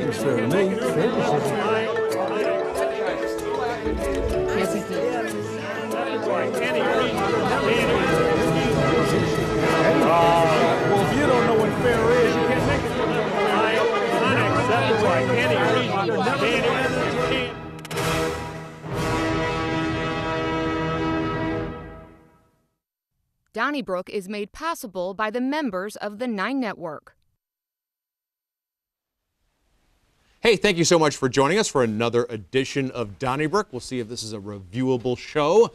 Looks fair to me. Fair decision. Well, if you don't know what fair is, you can't make it. Unacceptable by any reason. Donnybrook is made possible by the members of the 9 Network. Hey, thank you so much for joining us for another edition of Donnybrook. We'll see if this is a reviewable show,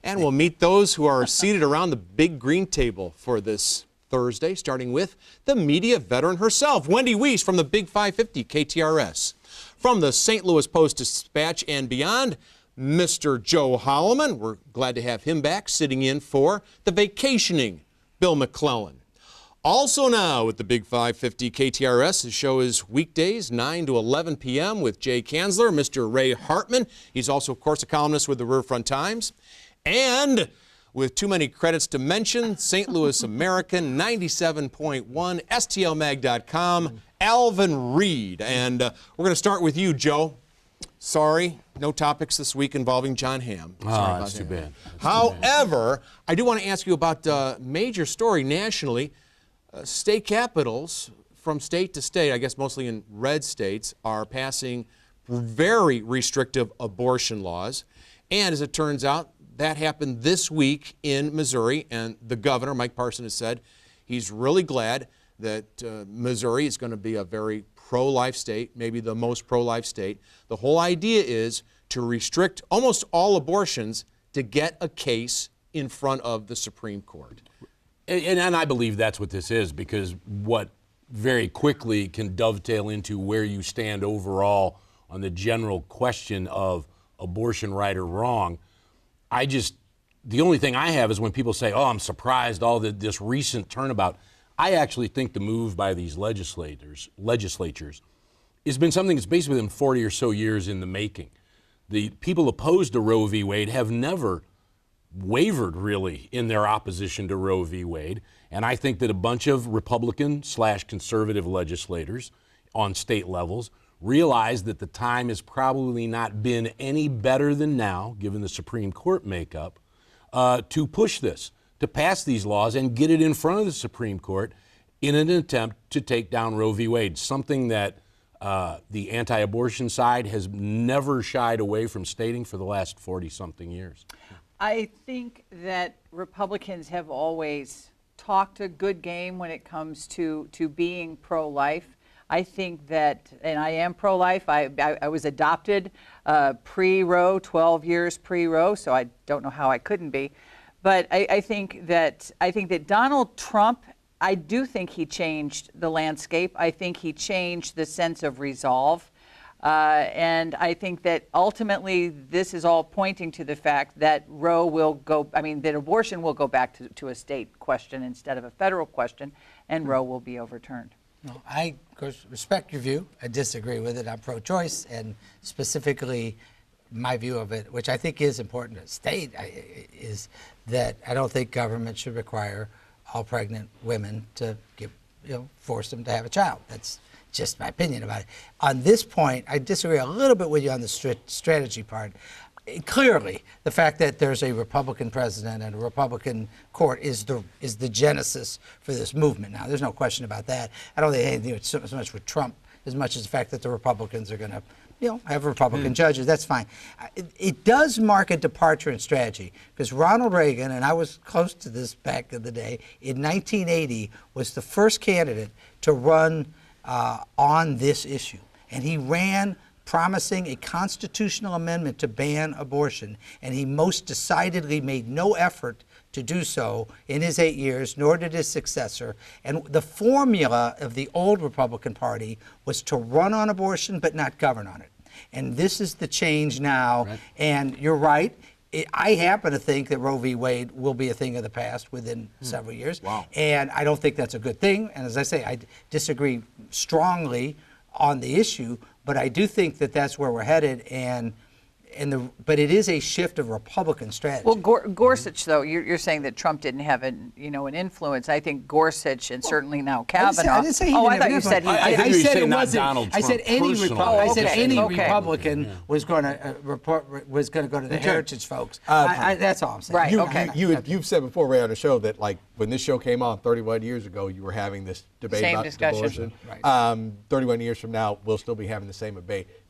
and we'll meet those who are seated around the big green table for this Thursday, starting with the media veteran herself, Wendy Wiese from the Big 550 KTRS. From the St. Louis Post-Dispatch and beyond, Mr. Joe Holleman. We're glad to have him back, sitting in for the vacationing Bill McClellan. Also now with the Big 550 KTRS, the show is weekdays 9 to 11 p.m. with Jay Kanzler, Mr. Ray Hartmann. He's also, of course, a columnist with the Riverfront Times. And with too many credits to mention, St. Louis American 97.1, STLmag.com, Alvin Reid. And we're going to start with you, Joe. Sorry, no topics this week involving John Hamm. That's too bad. However, I do want to ask you about a major story nationally. State capitals from state to state, I guess mostly in red states, are passing very restrictive abortion laws. And as it turns out, that happened this week in Missouri, and the governor, Mike Parson, has said he's really glad that Missouri is going to be a very pro-life state, maybe the most pro-life state. The whole idea is to restrict almost all abortions to get a case in front of the Supreme Court. And I believe that's what this is, because what very quickly can dovetail into where you stand overall on the general question of abortion right or wrong. The only thing I have is when people say, oh, I'm surprised all this recent turnabout. I actually think the move by these legislatures has been something that's basically been 40 or so years in the making. The people opposed to Roe v. Wade have never wavered really in their opposition to Roe v. Wade. And I think that a bunch of Republican/conservative legislators on state levels realize that the time has probably not been any better than now, given the Supreme Court makeup, to push this, to pass these laws and get it in front of the Supreme Court in an attempt to take down Roe v. Wade, something that the anti-abortion side has never shied away from stating for the last 40-something years. I think that Republicans have always talked a good game when it comes to being pro-life. I think that, and I am pro-life, I was adopted pre-Roe, 12 years pre-Roe, so I don't know how I couldn't be. But I think that Donald Trump, I do think he changed the landscape. I think he changed the sense of resolve. And I think that ultimately this is all pointing to the fact that that abortion will go back to a state question instead of a federal question, and Roe will be overturned. No, I, of course, respect your view. I disagree with it. I'm pro-choice, and specifically my view of it, which I think is important to state, is that I don't think government should require all pregnant women to force them to have a child. That's just my opinion about it. On this point, I disagree a little bit with you on the strategy part. Clearly, the fact that there's a Republican president and a Republican court is the genesis for this movement. Now, there's no question about that. I don't think anything so much with Trump as much as the fact that the Republicans are going to, have Republican judges. That's fine. It does mark a departure in strategy, because Ronald Reagan, and I was close to this back in the day, in 1980 was the first candidate to run on this issue, and he ran promising a constitutional amendment to ban abortion, and he most decidedly made no effort to do so in his 8 years, nor did his successor. And the formula of the old Republican Party was to run on abortion but not govern on it. And this is the change now, right. And you're right. I happen to think that Roe v. Wade will be a thing of the past within several years. Wow. And I don't think that's a good thing. And as I say, I disagree strongly on the issue, but I do think that that's where we're headed. And but it is a shift of Republican strategy. Well, Gorsuch, though, you're saying that Trump didn't have an influence. I think Gorsuch and certainly now Kavanaugh. I didn't say he didn't I have thought you an said he influence. did. I think you said say it not wasn't. Donald I said Trump any personally. Republican was going to was going to go to the Heritage folks. That's all I'm saying. Right. Okay. You've said before, Ray, on the show that like when this show came on 31 years ago, you were having this debate Same about discussion. abortion. 31 years from now, we'll still be having the same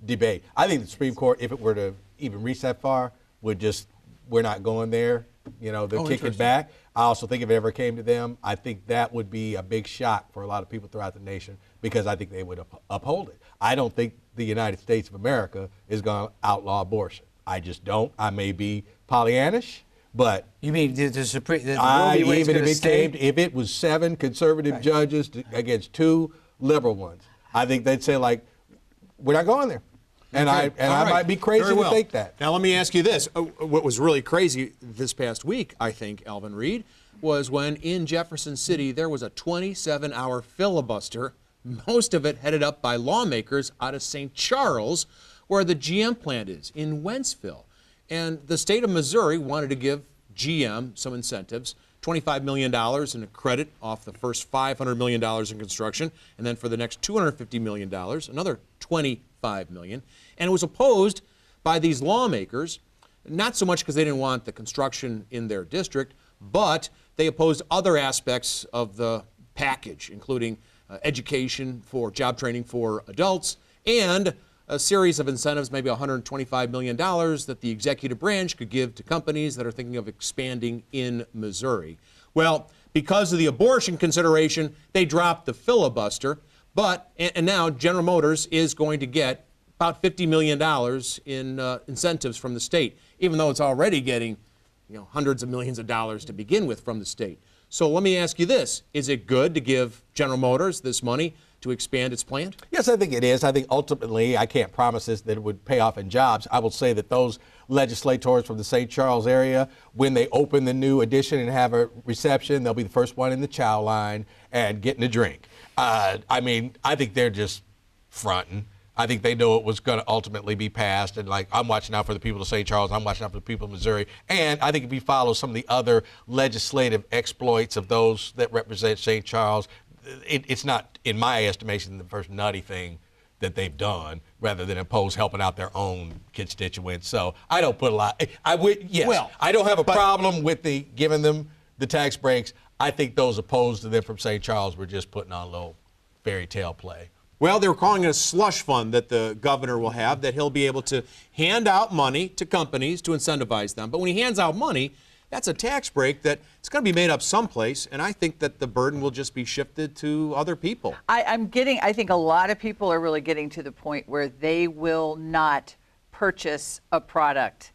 debate. I think the Supreme Court, if it were to even reach that far, we're not going there. They'll kick it back. I also think if it ever came to them, I think that would be a big shock for a lot of people throughout the nation because I think they would uphold it. I don't think the United States of America is going to outlaw abortion. I just don't. I may be Pollyannish, but You mean the Supreme? if it was 7 conservative judges against 2 liberal ones, I think they'd say like, we're not going there. And I might be crazy to think that. Now let me ask you this: what was really crazy this past week, I think, Alvin Reid, was when in Jefferson City there was a 27-hour filibuster, most of it headed up by lawmakers out of St. Charles, where the GM plant is in Wentzville, and the state of Missouri wanted to give GM some incentives. $25 million in a credit off the first $500 million in construction, and then for the next $250 million, another $25 million. And it was opposed by these lawmakers, not so much because they didn't want the construction in their district, but they opposed other aspects of the package, including education for job training for adults and a series of incentives, maybe $125 million that the executive branch could give to companies that are thinking of expanding in Missouri. Well, because of the abortion consideration, they dropped the filibuster, and now General Motors is going to get about $50 million in incentives from the state, even though it's already getting hundreds of millions of dollars to begin with from the state. So let me ask you this: is it good to give General Motors this money to expand its plant? Yes, I think it is. I think ultimately, I can't promise this, that it would pay off in jobs. I will say that those legislators from the St. Charles area, when they open the new addition and have a reception, they'll be the first one in the chow line and getting a drink. I think they're just fronting. I think they know it was going to ultimately be passed, and I'm watching out for the people of St. Charles, I'm watching out for the people of Missouri, and I think if you follow some of the other legislative exploits of those that represent St. Charles, it's not, in my estimation, the first nutty thing that they've done, rather than oppose helping out their own constituents. So I don't put a lot. I don't have a problem with giving them the tax breaks. I think those opposed to them from St. Charles were just putting on a little fairy tale play. Well, they were calling it a slush fund that the governor will have, that he'll be able to hand out money to companies to incentivize them. But when he hands out money, that's a tax break that it's going to be made up someplace, and I think that the burden will just be shifted to other people. I think a lot of people are really getting to the point where they will not purchase a product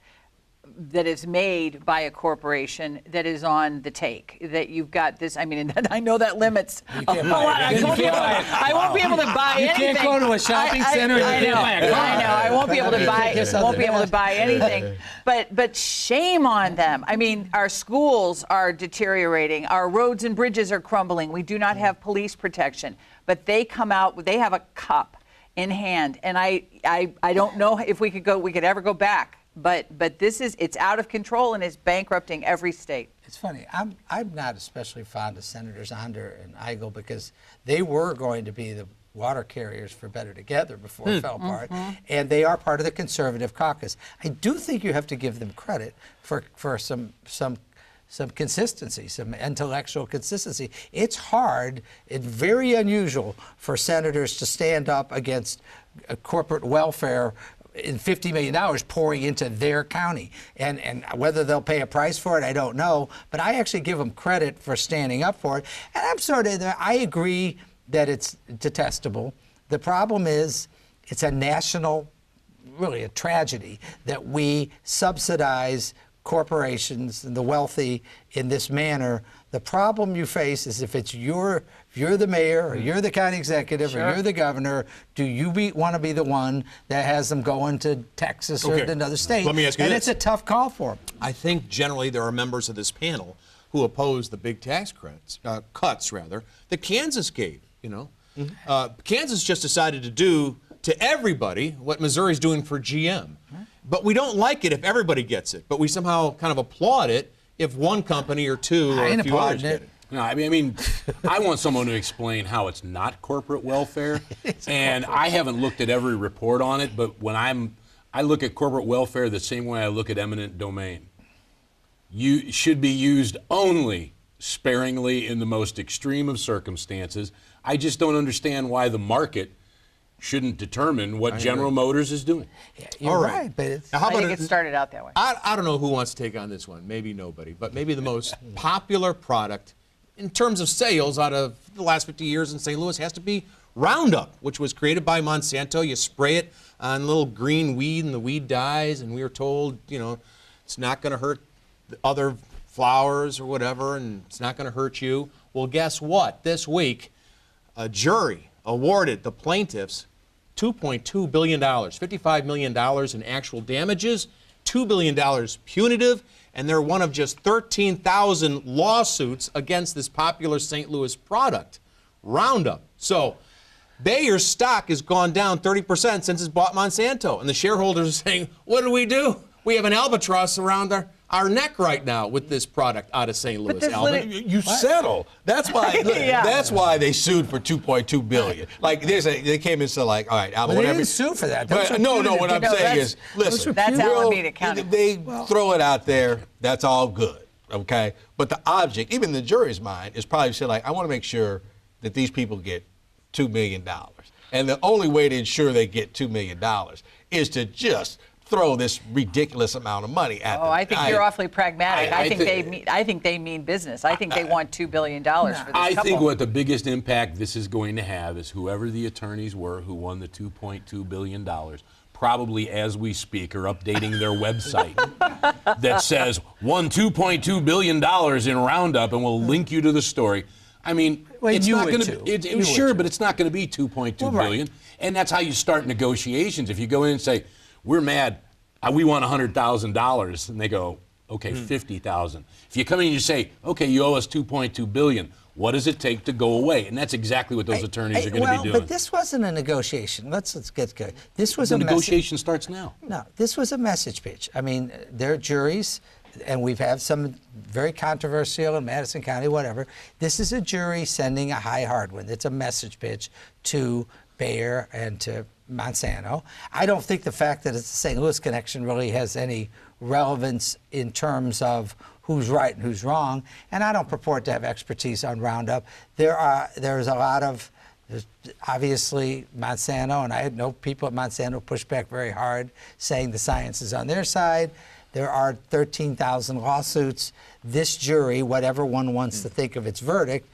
that is made by a corporation that is on the take. That you've got this, I know that limits a whole lot. I won't be able to buy anything. You can't go to a shopping center and buy a car. I know. I won't be able to buy anything. But shame on them. Our schools are deteriorating. Our roads and bridges are crumbling. We do not have police protection. But they come out, they have a cup in hand. And I don't know if we could ever go back. But it's out of control and is bankrupting every state. It's funny. I'm not especially fond of Senators Onder and Eigel because they were going to be the water carriers for Better Together before it fell apart, and they are part of the conservative caucus. I do think you have to give them credit for some consistency, some intellectual consistency. It's hard and very unusual for senators to stand up against corporate welfare in $50 million pouring into their county. And whether they'll pay a price for it, I don't know. But I actually give them credit for standing up for it. And I agree that it's detestable. The problem is it's a national, really a tragedy that we subsidize corporations and the wealthy in this manner. The problem you face is if you're the mayor or you're the county executive or you're the governor, do you want to be the one that has them going to Texas or another state? Let me ask you this. It's a tough call for them. I think generally there are members of this panel who oppose the big tax cuts that Kansas gave. Kansas just decided to do to everybody what Missouri's doing for GM. but we don't like it if everybody gets it. But we somehow kind of applaud it if one company or two or a few others get it. No, I mean, I want someone to explain how it's not corporate welfare. And I haven't looked at every report on it, but when I look at corporate welfare the same way I look at eminent domain. You should be used only sparingly in the most extreme of circumstances. I just don't understand why the market shouldn't determine what General Motors is doing. Yeah, you're right, but it's, Now, how I about think it started out that way. I don't know who wants to take on this one. Maybe nobody, but maybe the most popular product in terms of sales out of the last 50 years in St. Louis has to be Roundup, which was created by Monsanto. You spray it on little green weed and the weed dies, and we were told, you know, it's not going to hurt the other flowers or whatever, and it's not going to hurt you. Well, guess what? This week, a jury awarded the plaintiffs $2.2 billion, $55 million in actual damages, $2 billion punitive, and they're one of just 13,000 lawsuits against this popular St. Louis product, Roundup. So Bayer's stock has gone down 30% since it's bought Monsanto, and the shareholders are saying, what do? We have an albatross around our neck right now with this product out of St. Louis, Alvin. You settle. That's why. That's why they sued for $2.2 billion. Like they came and said, like, all right, Alvin, but they whatever. didn't sue for that. But, no. What I'm saying is, listen. That's Alameda County. They throw it out there. That's all good. Okay. But the object, even in the jury's mind, is probably say, like, I want to make sure that these people get $2 million. And the only way to ensure they get $2 million is to just throw this ridiculous amount of money at them. I think you're awfully pragmatic. I think they mean business. I think they want $2 billion for this couple. I think what the biggest impact this is going to have is whoever the attorneys were who won the $2.2 billion, probably as we speak, are updating their website that says won $2.2 billion in Roundup and will link you to the story. I mean, it's not going to. Sure, but it's not going to be $2.2 billion, and that's how you start negotiations. If you go in and say, we're mad, we want $100,000, and they go, okay, $50,000. If you come in and you say, okay, you owe us $2.2 billion, what does it take to go away? And that's exactly what those attorneys are going to be doing. But this wasn't a negotiation. Let's get good. This was the negotiation starts now. No, this was a message pitch. I mean, there are juries, and we've had some very controversial in Madison County, whatever. This is a jury sending a high hard one. It's a message pitch to Bayer and to Monsanto. I don't think the fact that it's the St. Louis connection really has any relevance in terms of who's right and who's wrong, and I don't purport to have expertise on Roundup. There's a lot of, obviously, Monsanto, and I know people at Monsanto push back very hard, saying the science is on their side. There are 13,000 lawsuits. This jury, whatever one wants to think of its verdict,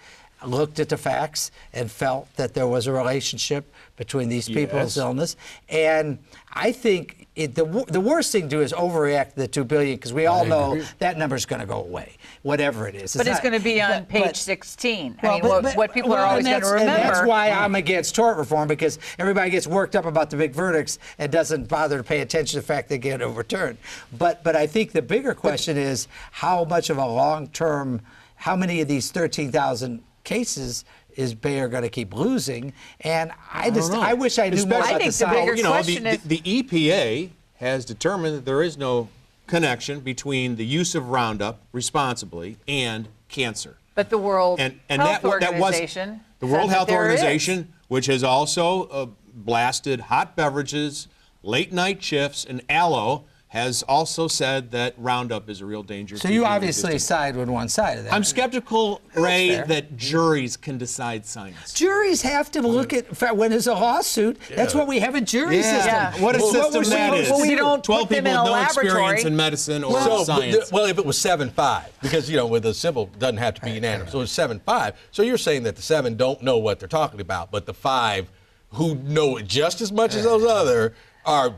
looked at the facts and felt that there was a relationship between these people's illness. And I think the worst thing to do is overreact to the $2 billion, because we all know that number's going to go away, whatever it is. But it's going to be on page 16. I mean, what people are always going to remember. And that's why I'm against tort reform, because everybody gets worked up about the big verdicts and doesn't bother to pay attention to the fact they get overturned. But I think the bigger question is how much of a long-term, how many of these 13,000 cases is Bayer going to keep losing? And I wish I knew more about the science. You know, the EPA has determined that there is no connection between the use of Roundup responsibly and cancer. But the World Health Organization, the World Health Organization, which has also blasted hot beverages, late night shifts, and aloe, has also said that Roundup is a real danger. So you obviously side with one side of that. I'm skeptical, Ray, that juries can decide science. Juries have to look at, when there's a lawsuit, that's what we have a jury system. Yeah. What a system that is. We don't 12 put them people in a with no experience laboratory. in medicine or science. Well, if it was 7-5, because, you know, with the civil, doesn't have to be unanimous. So it's 7-5. So you're saying that the 7 don't know what they're talking about, but the 5 who know it just as much as those other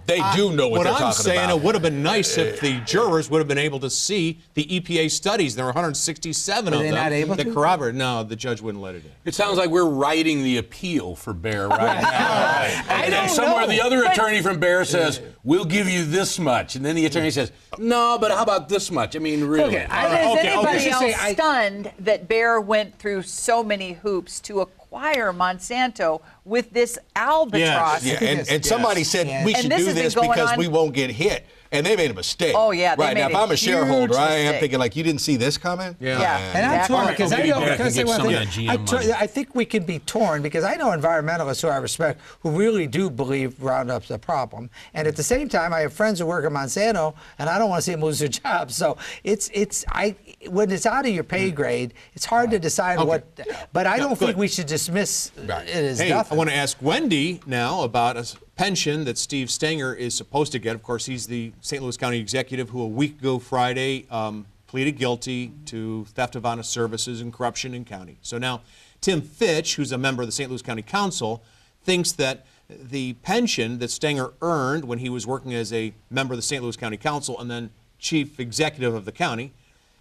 they do know what they're talking about. What I'm saying, it would have been nice if the jurors would have been able to see the EPA studies. There were 167 of them. Not able that to? corroborate. No, the judge wouldn't let it in. It sounds like we're writing the appeal for Bayer right now. I don't somewhere know. the other attorney from Bayer says, we'll give you this much. And then the attorney says, no, but how about this much? I mean, really. Is anybody else stunned that Bayer went through so many hoops to acquire Monsanto with this albatross? And somebody said we should And this do has been this going because on- we won't get hit. and they made a mistake. Oh, yeah, they right now, made if a I'm a shareholder, huge I am mistake. thinking like, you didn't see this coming. Yeah. And I'm Exactly. torn because Or I maybe know. back Can I and say get one some thing? of that GM money. I think we can be torn because I know environmentalists who I respect who really do believe Roundup's a problem, and at the same time, I have friends who work at Monsanto, and I don't want to see them lose their jobs. So when it's out of your pay grade, it's hard to decide what. But I don't think we should dismiss it as Hey, nothing. I want to ask Wendy now about a pension that Steve Stenger is supposed to get. Of course, he's the St. Louis County executive who a week ago Friday pleaded guilty to theft of honest services and corruption in county. So now Tim Fitch, who's a member of the St. Louis County Council, thinks that the pension that Stenger earned when he was working as a member of the St. Louis County Council and then chief executive of the county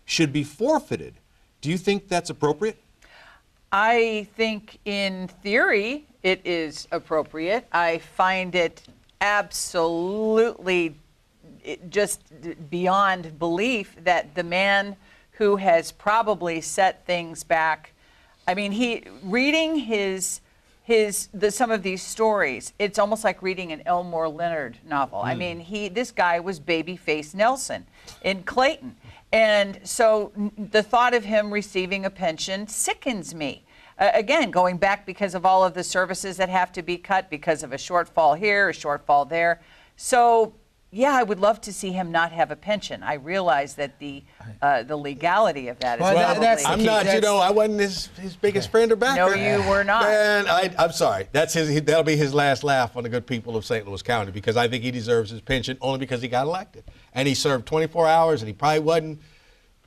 should be forfeited. Do you think that's appropriate? I think in theory it is appropriate. I find it absolutely just beyond belief that the man who has probably set things back, I mean, reading some of these stories, it's almost like reading an Elmore Leonard novel. I mean, this guy was Babyface Nelson in Clayton. And so the thought of him receiving a pension sickens me. Again, going back because of all of the services that have to be cut because of a shortfall here, a shortfall there. So, yeah, I would love to see him not have a pension. I realize that the legality of that is probably... I'm not, I wasn't his biggest friend or backer. No, you were not. Man, I'm sorry. That'll be his last laugh on the good people of St. Louis County because I think he deserves his pension only because he got elected. And he served 24 hours and he probably wasn't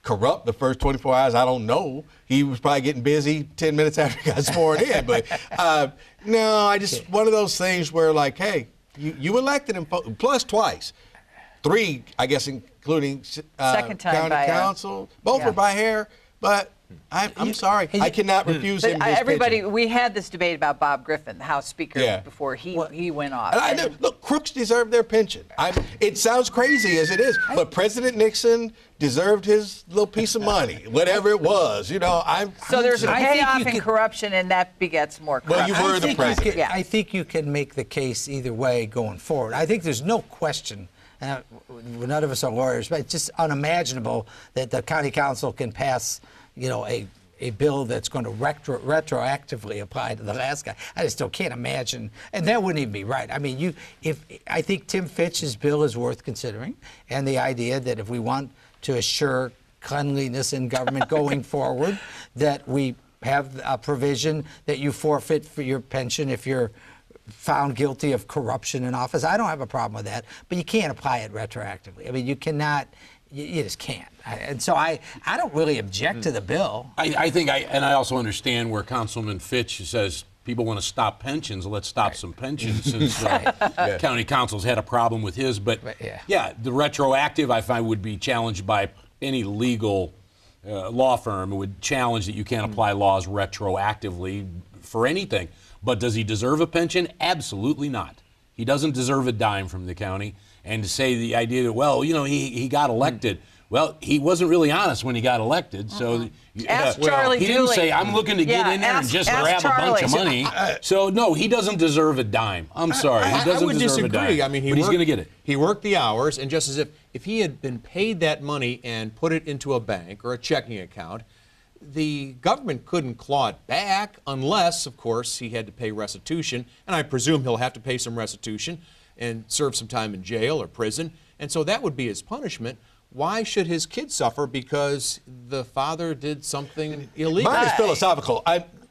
corrupt the first 24 hours. I don't know. He was probably getting busy 10 minutes after he got sworn in. But no, one of those things where like, hey, you elected him plus twice. 3, I guess, including Second time county by council. Both were by hair, but I'm sorry. I cannot refuse him his Everybody, pension. we had this debate about Bob Griffin, the House Speaker, Yeah. before he went off. And I know, look, crooks deserve their pension. It sounds crazy as it is, but President Nixon deserved his little piece of money, whatever it was. So there's a I think payoff you in could- corruption, and that begets more Well, corruption. you were the president. I think you can make the case either way going forward. I think there's no question, and none of us are lawyers, but it's just unimaginable that the county council can pass, a bill that's going to retroactively apply to the last guy. I just can't imagine, and that wouldn't even be right. I mean, I think Tim Fitch's bill is worth considering, and the idea that if we want to assure cleanliness in government going forward, that we have a provision that you forfeit for your pension if you're found guilty of corruption in office. I don't have a problem with that, but you can't apply it retroactively. I mean, you cannot. You just can't. And so I don't really object to the bill. I think I also understand where Councilman Fitch says people want to stop pensions. Let's stop some pensions since county council's had a problem with his. But the retroactive I find would be challenged by any legal law firm. It would challenge that you can't apply laws retroactively for anything. But does he deserve a pension? Absolutely not. He doesn't deserve a dime from the county. And to say the idea that, he got elected. Well, he wasn't really honest when he got elected. So Ask Charlie he didn't Dooley. say, I'm looking to get in there and just grab a bunch of money. So, no, he doesn't deserve a dime. I'm sorry. He doesn't I would deserve disagree. a dime. I mean, but he's going to get it. He worked the hours, and just as if he had been paid that money and put it into a bank or a checking account, the government couldn't claw it back unless, of course, he had to pay restitution. And I presume he'll have to pay some restitution and serve some time in jail or prison. And so that would be his punishment. Why should his kids suffer because the father did something illegal? Mine is philosophical.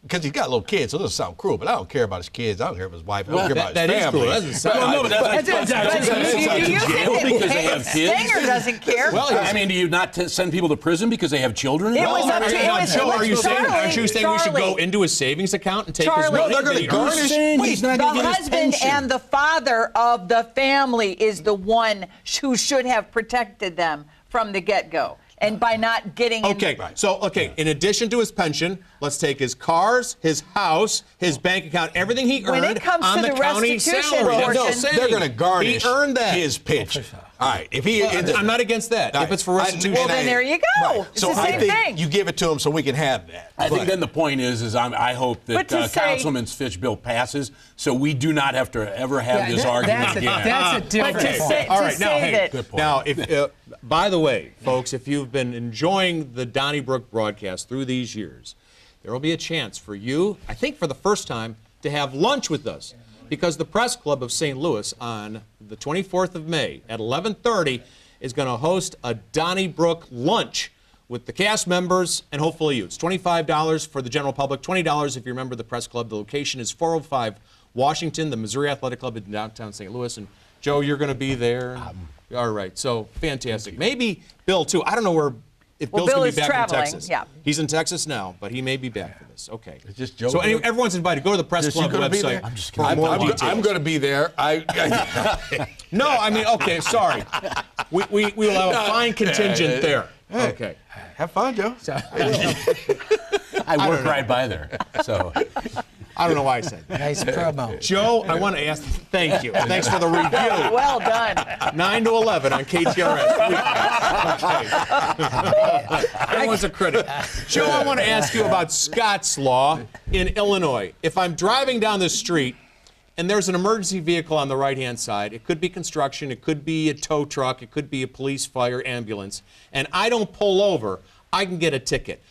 Because he's got little kids, so it doesn't sound cruel, but I don't care about his kids. I don't care about his wife. I don't care about his that family. is cool. That doesn't sound Do you think because they have kids? Stenger doesn't care? Well, I mean, do you not send people to prison because they have children? It was up to Are you saying we should go Charlie. into his savings account and take his Charlie. money? No, they're going to garnish. He's not The going to get his husband pension. and the father of the family is the one who should have protected them from the get-go. And by not getting Okay, in addition to his pension, let's take his cars, his house, his bank account, everything he When earned it comes on to the the county restitution salary. portion- That's what I'm saying. They're going to garnish He earned that. his pension. All right. If he, I'm not against that. If it's for restitution. Well, then there you go. It's so the same I think thing. you give it to him so we can have that. I think then the point is I hope that But to say- Councilman Fitch bill passes, so we do not have to ever have this argument again. That's a different But to point. say, All to right, now, say hey, that Good point. Now, if by the way, folks, if you've been enjoying the Donnybrook broadcast through these years, there will be a chance for you, I think for the first time, to have lunch with us, because the Press Club of St. Louis on the 24th of May at 11:30 is going to host a Donnybrook lunch with the cast members and hopefully you. It's $25 for the general public, $20 if you're a member of the Press Club. The location is 405 Washington, the Missouri Athletic Club in downtown St. Louis. And Joe, you're going to be there. All right, so fantastic. Maybe Bill too. I don't know where. If Well, Bill's Bill going is to be back traveling, in Texas. yeah. He's in Texas now, but he may be back for this. Okay. It's just Joe. So everyone's invited. Go to the Press Just you Club gonna be website there? I'm just for kidding. more details. I'm going to be there. No, I mean, okay, sorry. We will have a fine contingent there. Okay. Have fun, Joe. I work right by there, so. I don't know why I said that. Nice promo. Joe, I want to ask, thank you. Thanks for the review. well done. 9 to 11 on KTRS. Okay. Everyone's a critic. Joe, I want to ask you about Scott's Law in Illinois. If I'm driving down the street and there's an emergency vehicle on the right-hand side, it could be construction, it could be a tow truck, it could be a police, fire, ambulance, and I don't pull over, I can get a ticket.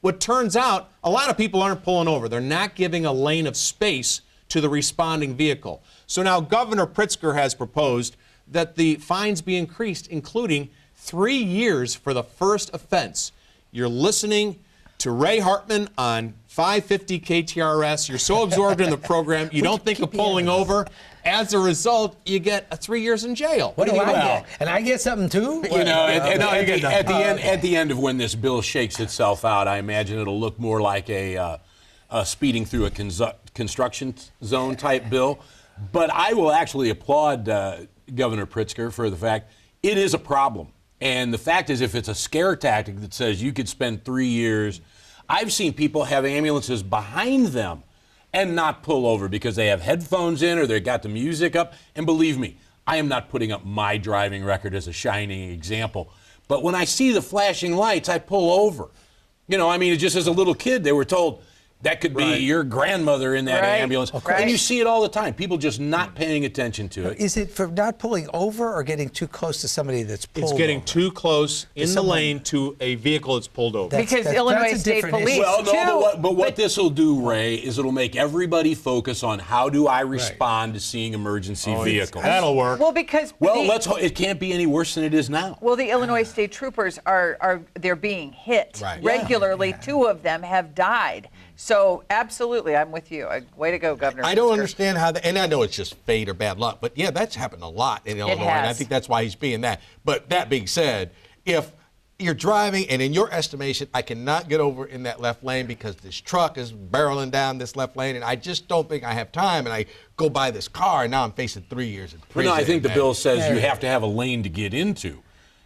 What turns out, a lot of people aren't pulling over. They're not giving a lane of space to the responding vehicle. So now Governor Pritzker has proposed that the fines be increased, including 3 years for the first offense. You're listening to Ray Hartmann on 550 KTRS. You're so absorbed in the program, you don't think of pulling over. As a result, you get 3 years in jail. What do I Well, get? And I get something too? You know, What? at the end of when this bill shakes itself out, I imagine it'll look more like a speeding through a construction zone type bill. But I will actually applaud Governor Pritzker for the fact it is a problem. And the fact is, if it's a scare tactic that says you could spend 3 years, I've seen people have ambulances behind them and not pull over because they have headphones in or they've got the music up. And believe me, I am not putting up my driving record as a shining example. But when I see the flashing lights, I pull over. You know, I mean, just as a little kid, they were told that could be your grandmother in that ambulance. And you see it all the time. People just not paying attention to it. Is it for not pulling over or getting too close to somebody that's pulled It's getting over? too close in the lane to a vehicle that's pulled over. Because that's Illinois a State different Police, issue. Well, no, too. but what this will do, Ray, is it'll make everybody focus on how do I respond to seeing emergency vehicles. That'll work. Well, because Well, it can't be any worse than it is now. Well, the Illinois State Troopers they're being hit Right. regularly. Yeah. 2 of them have died. So absolutely, I'm with you. Way to go, Governor. I don't Pritzker. understand how and I know it's just fate or bad luck, but yeah, that's happened a lot in Illinois, and I has. think that's why he's being that. But that being said, if you're driving and in your estimation, I cannot get over in that left lane because this truck is barreling down this left lane, and I just don't think I have time, and I go buy this car, and now I'm facing 3 years in But prison. no, I think the man. bill says you have to have a lane to get into.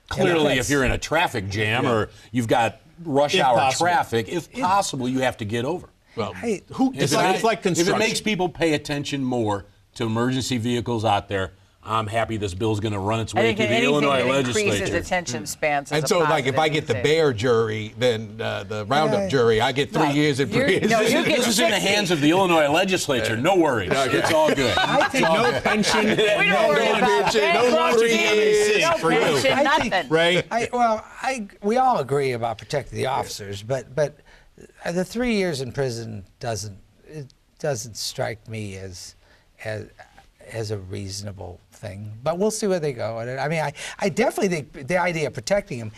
Clearly, if you're in a traffic jam or you've got rush If hour possible. traffic, if possible, you have to get over. Well, Hey, who It's decides? like If construction. it makes people pay attention more to emergency vehicles out there, I'm happy this bill's going to run its I way think through the anything Illinois that increases legislature. attention spans. is And a so, like, if positive I get the thing. Bear jury, then the Roundup Yeah. jury, I get 3 years in you're- prison. no, you get This is in the 60. hands of the Illinois legislature. No worries. It's all good. I think no pension. We don't worry about pension, no bankruptcy, pension no for you. pension, I think- nothing. Ray? we all agree about protecting the officers, but the 3 years in prison doesn't strike me as a reasonable thing. But we'll see where they go. I mean, I definitely think the idea of protecting them,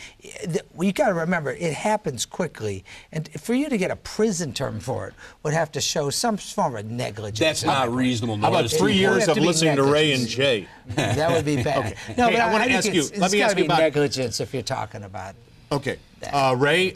you got to remember, it happens quickly. And for you to get a prison term for it would have to show some form of negligence. That's not reasonable. How about Notice 3 to- years have of to be listening to Ray and negligence. Jay? That would be bad. No, Hey, but I wanna think ask you- it's let me gotta ask you be about- negligence if you're talking about. Okay. Ray,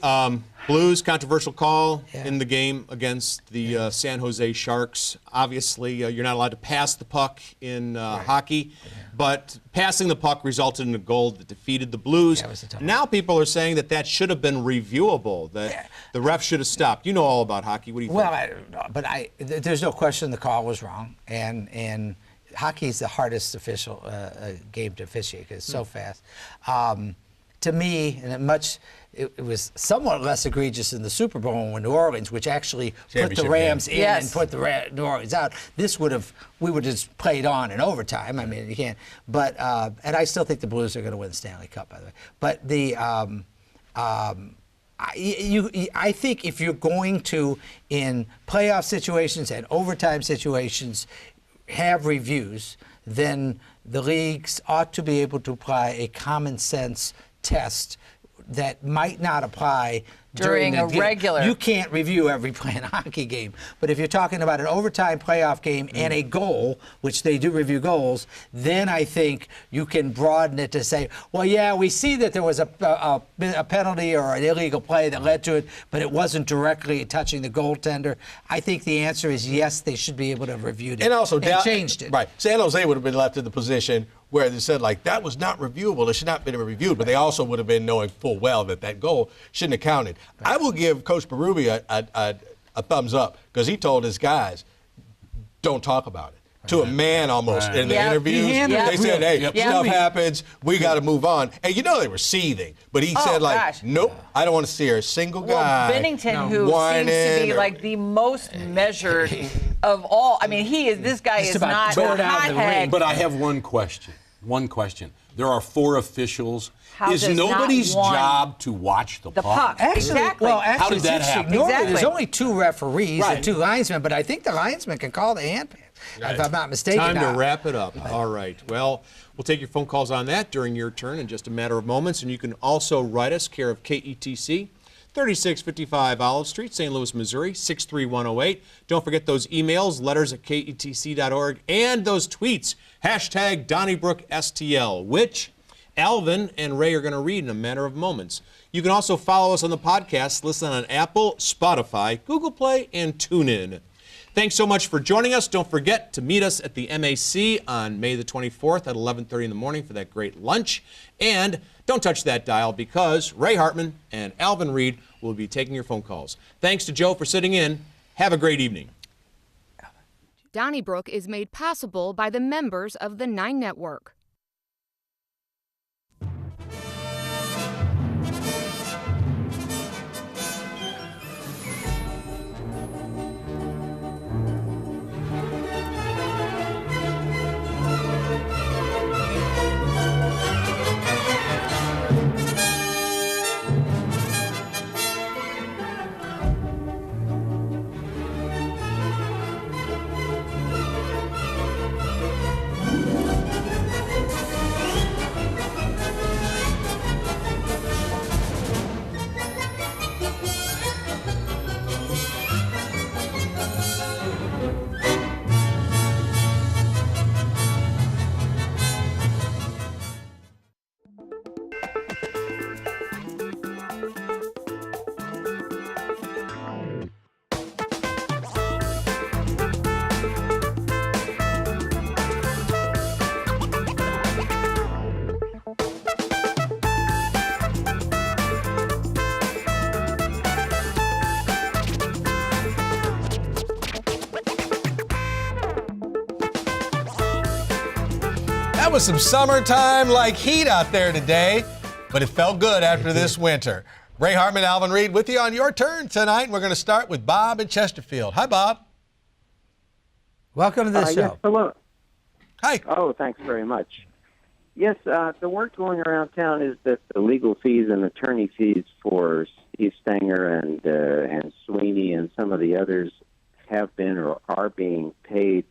Blues, controversial call Yeah. in the game against the San Jose Sharks. Obviously, you're not allowed to pass the puck in hockey, but passing the puck resulted in a goal that defeated the Blues. Yeah, it was a tough Now people are saying that should have been reviewable, that the ref should have stopped. You know all about hockey. What do you think? Well, there's no question the call was wrong, and hockey is the hardest official game to officiate because it's so fast. To me, and it was somewhat less egregious in the Super Bowl in New Orleans, which actually put the Rams in and put the New Orleans out. We would just played on in overtime. I mean, you can't. But and I still think the Blues are going to win the Stanley Cup, by the way. But I think if you're going to, in playoff situations and overtime situations, have reviews, then the leagues ought to be able to apply a common sense test that might not apply during a regular. You can't review every play in a hockey game. But if you're talking about an overtime playoff game and a goal, which they do review goals, then I think you can broaden it to say, well, yeah, we see that there was a penalty or an illegal play that led to it, but it wasn't directly touching the goaltender. I think the answer is yes, they should be able to have reviewed it and also changed it. Right. San Jose would have been left in the position where they said, like, that was not reviewable. It should not have been reviewed. But they also would have been knowing full well that goal shouldn't have counted. Right. I will give Coach Berube a thumbs up because he told his guys, don't talk about it. To a man almost in the interviews. They said, hey, stuff happens. We got to move on. And you know they were seething. But he said, nope, I don't want to see a single guy. Well, Bennington, who seems to be like the most measured of all. I mean, this guy is not a hothead. But I have one question. There are 4 officials. Is does nobody's not one job to watch the puck? Exactly. Well, actually, how did that happen? Normally, there's only 2 referees and 2 linesmen, but I think the linesman can call the handpan, if I'm not mistaken. Time to wrap it up. All right. Well, we'll take your phone calls on that during your turn in just a matter of moments, and you can also write us, care of KETC, 3655 Olive Street, St. Louis, Missouri, 63108. Don't forget those emails, letters at ketc.org, and those tweets, hashtag DonnybrookSTL, which Alvin and Ray are going to read in a matter of moments. You can also follow us on the podcast, listen on Apple, Spotify, Google Play, and TuneIn. Thanks so much for joining us. Don't forget to meet us at the MAC on May the 24th at 11:30 in the morning for that great lunch. And don't touch that dial because Ray Hartmann and Alvin Reid will be taking your phone calls. Thanks to Joe for sitting in. Have a great evening. Donnybrook is made possible by the members of the 9 Network. That was some summertime like heat out there today, but it felt good after this winter. Ray Hartmann, Alvin Reid with you on your turn tonight. We're going to start with Bob in Chesterfield. Hi, Bob. Welcome to the show. Yes, hello. Hi. Oh, thanks very much. Yes, the word going around town is that the legal fees and attorney fees for Steve Stenger and Sweeney and some of the others have been or are being paid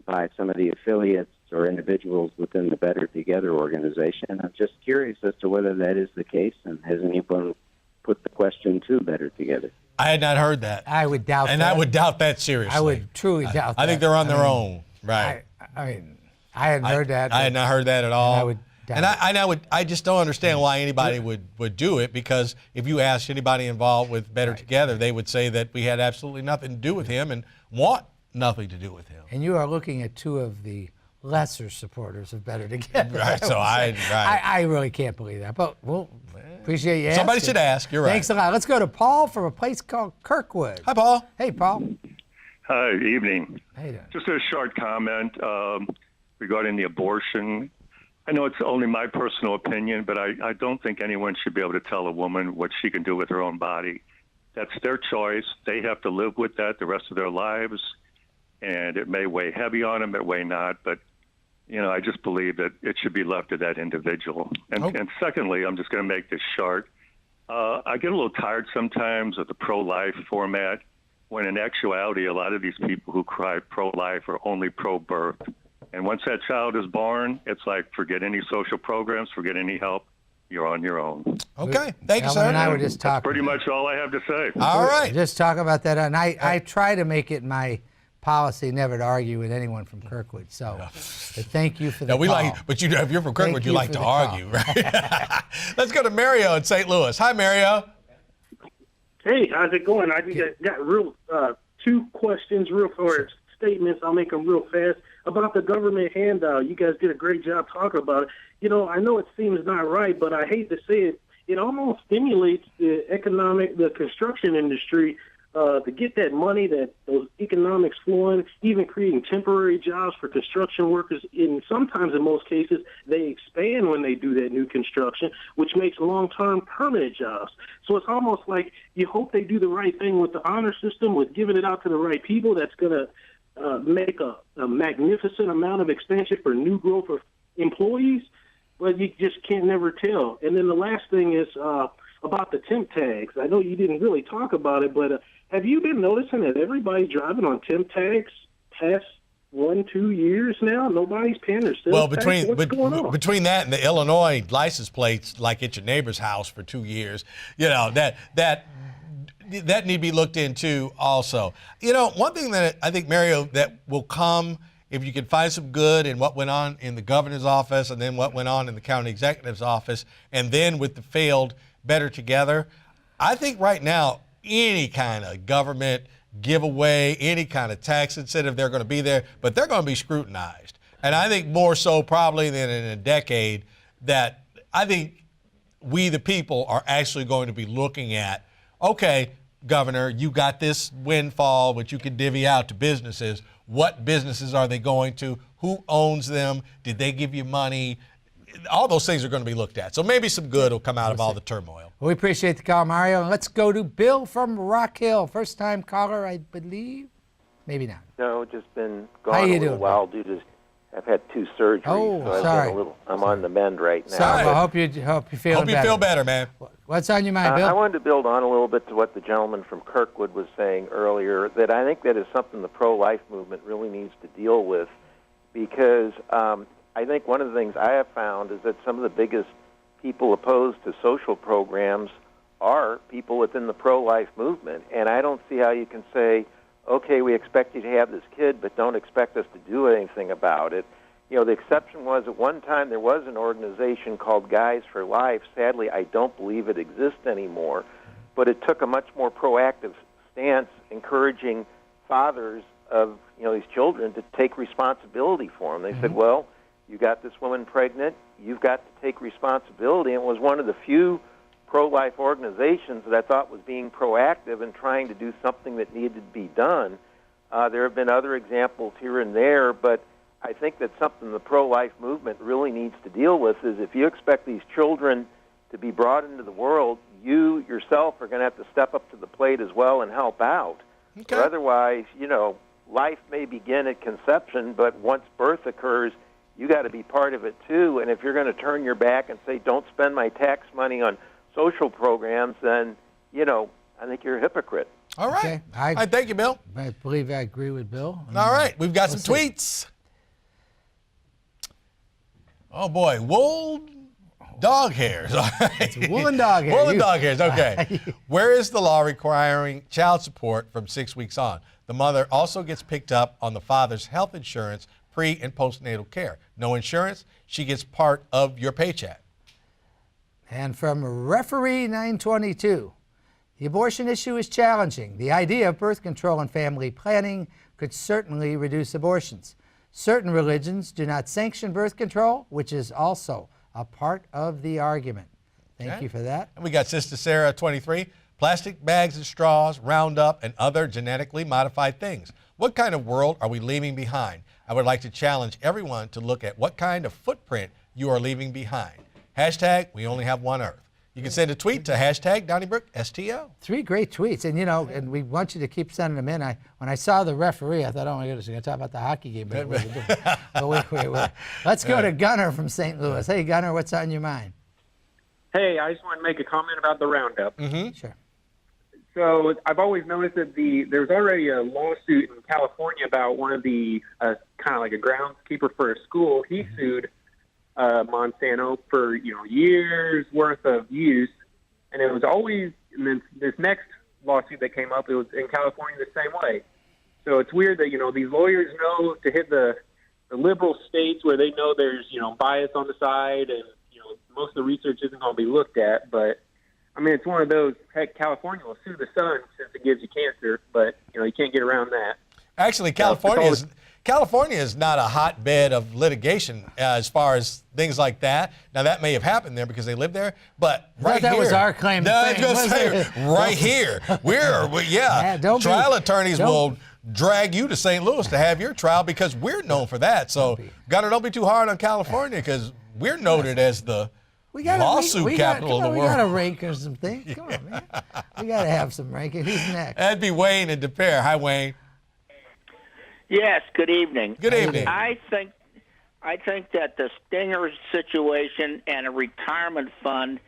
by some of the affiliates or individuals within the Better Together organization. I'm just curious as to whether that is the case, and has anyone put the question to Better Together? I had not heard that. I would doubt that. And I would doubt that seriously. I would truly doubt that. I think they're on their own. Right. I hadn't heard that. I had not heard that at all. I would doubt and I just don't understand why anybody would do it, because if you ask anybody involved with Better Together, they would say that we had absolutely nothing to do with him and want nothing to do with him. And you are looking at 2 of the lesser supporters of Better Together. Right, so I really can't believe that, but we'll appreciate you asking. Somebody should ask, you're right. Thanks a lot. Let's go to Paul from a place called Kirkwood. Hi, Paul. Hey, Paul. Hi, evening. How you doing? Just a short comment regarding the abortion. I know it's only my personal opinion, but I don't think anyone should be able to tell a woman what she can do with her own body. That's their choice. They have to live with that the rest of their lives, and it may weigh heavy on them, it may not, but I just believe that it should be left to that individual. And secondly, I'm just going to make this short. I get a little tired sometimes of the pro-life format, when in actuality, a lot of these people who cry pro-life are only pro-birth. And once that child is born, it's like, forget any social programs, forget any help. You're on your own. Okay. Thank you, Alvin sir. and I were just That's talking. pretty much all I have to say. All right. Just talk about that, and I try to make it my policy never to argue with anyone from Kirkwood. So, but thank you for the call. But if you're from Kirkwood, Thank you you like for to the argue, right? Let's go to Mario in St. Louis. Hi, Mario. Hey, how's it going? I just got real two questions, or statements. I'll make them real fast about the government handout. You guys did a great job talking about it. I know it seems not right, but I hate to say it. It almost stimulates the construction industry to get that money, those economics flowing, even creating temporary jobs for construction workers. And sometimes, in most cases, they expand when they do that new construction, which makes long-term permanent jobs. So it's almost like you hope they do the right thing with the honor system, with giving it out to the right people. That's going to make a magnificent amount of expansion for new growth of employees, but you just can't never tell. And then the last thing is about the temp tags. I know you didn't really talk about it, but have you been noticing that everybody's driving on temp tags past 1-2 years now? Nobody's paying their sales tax. What's going on? Between that and the Illinois license plates, like at your neighbor's house for 2 years, that need to be looked into also. One thing that I think, Mario, that will come if you can find some good in what went on in the governor's office and then what went on in the county executive's office, and then with the failed Better Together, I think right now any kind of government giveaway, any kind of tax incentive, they're going to be there, but they're going to be scrutinized. And I think more so probably than in a decade that I think we the people are actually going to be looking at, okay, Governor, you got this windfall which you can divvy out to businesses. What businesses are they going to? Who owns them? Did they give you money? All those things are going to be looked at. So maybe some good will come out of all the turmoil. Well, we appreciate the call, Mario. And let's go to Bill from Rock Hill. First time caller, I believe. Maybe not. No, just been How gone you a little doing, while due to I've had 2 surgeries. Oh, so sorry. I'm on the mend right now. Sorry, but I hope you feel Hope you better. feel better, man. What's on your mind, Bill? I wanted to build on a little bit to what the gentleman from Kirkwood was saying earlier, that I think that is something the pro-life movement really needs to deal with, because I think one of the things I have found is that some of the biggest people opposed to social programs are people within the pro-life movement. And I don't see how you can say, okay, we expect you to have this kid, but don't expect us to do anything about it. The exception was at one time there was an organization called Guys for Life. Sadly, I don't believe it exists anymore, but it took a much more proactive stance encouraging fathers of these children to take responsibility for them. They said, well, you got this woman pregnant, you've got to take responsibility. And it was one of the few pro-life organizations that I thought was being proactive and trying to do something that needed to be done. There have been other examples here and there, but I think that something the pro-life movement really needs to deal with is if you expect these children to be brought into the world, you yourself are going to have to step up to the plate as well and help out. Okay. Or otherwise, life may begin at conception, but once birth occurs, you got to be part of it too. And if you're going to turn your back and say, don't spend my tax money on social programs, then, I think you're a hypocrite. All right. Okay. All right, thank you, Bill. I believe I agree with Bill. All right, we've got some tweets. Oh boy, wool dog hairs. All right. It's wool and dog hair. Wool and dog hairs, okay. Where is the law requiring child support from 6 weeks on? The mother also gets picked up on the father's health insurance, pre- and postnatal care. No insurance, she gets part of your paycheck. And from Referee 922, the abortion issue is challenging. The idea of birth control and family planning could certainly reduce abortions. Certain religions do not sanction birth control, which is also a part of the argument. Thank you for that. And we got Sister Sarah, 23. Plastic bags and straws, Roundup, and other genetically modified things. What kind of world are we leaving behind? I would like to challenge everyone to look at what kind of footprint you are leaving behind. Hashtag we only have one Earth. You can send a tweet to hashtag Donnybrook STL. 3 great tweets, and and we want you to keep sending them in. When I saw the referee, I thought, oh my goodness, we're going to talk about the hockey game. But wait. Let's go to Gunnar from St. Louis. Hey, Gunnar, what's on your mind? Hey, I just want to make a comment about the Roundup. Mm-hmm. Sure. So I've always noticed that there's already a lawsuit in California about one of the kind of like a groundskeeper for a school. He sued Monsanto for years worth of use, and it was always, and then this next lawsuit that came up, it was in California the same way. So it's weird that these lawyers know to hit the liberal states where they know there's bias on the side, and most of the research isn't going to be looked at. But I mean, it's one of those. Heck, California will sue the sun since it gives you cancer, but you can't get around that. Actually, California is not a hotbed of litigation as far as things like that. Now, that may have happened there because they live there, but that was our claim to fame. Right here, trial attorneys will drag you to St. Louis to have your trial because we're known for that. So, Gunnar, don't be too hard on California because we're noted as the lawsuit capital of the world. We got to rank or some things. Come on, man. We got to have some ranking. Who's next? That'd be Wayne in De Pere. Hi, Wayne. Yes, good evening. Good evening. I think that the Stinger situation and a retirement fund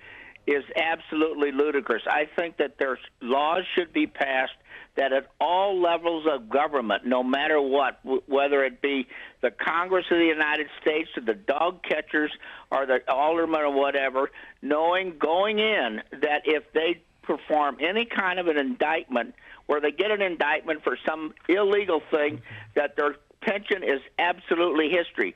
is absolutely ludicrous. I think that their laws should be passed that at all levels of government, no matter what, whether it be the Congress of the United States or the dog catchers or the aldermen or whatever, going in that if they perform any kind of an indictment where they get an indictment for some illegal thing, that their pension is absolutely history.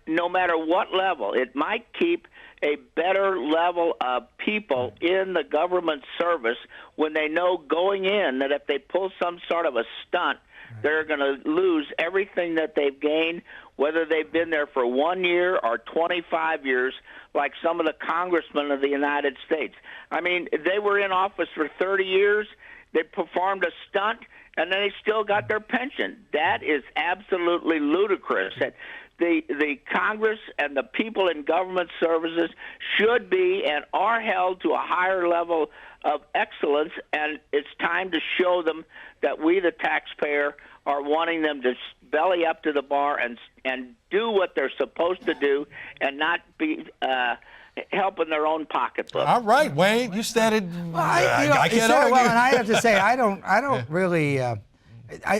No matter what level, it might keep a better level of people in the government service when they know going in that if they pull some sort of a stunt, they're going to lose everything that they've gained, whether they've been there for 1 year or 25 years, like some of the congressmen of the United States. I mean, they were in office for 30 years. They performed a stunt, and then they still got their pension. That is absolutely ludicrous. The Congress and the people in government services should be and are held to a higher level of excellence, and it's time to show them that we, the taxpayer, are wanting them to belly up to the bar and do what they're supposed to do and not be helping their own pocketbook. All right, Wayne, you said it. I can't argue. Well, and I have to say, I don't really.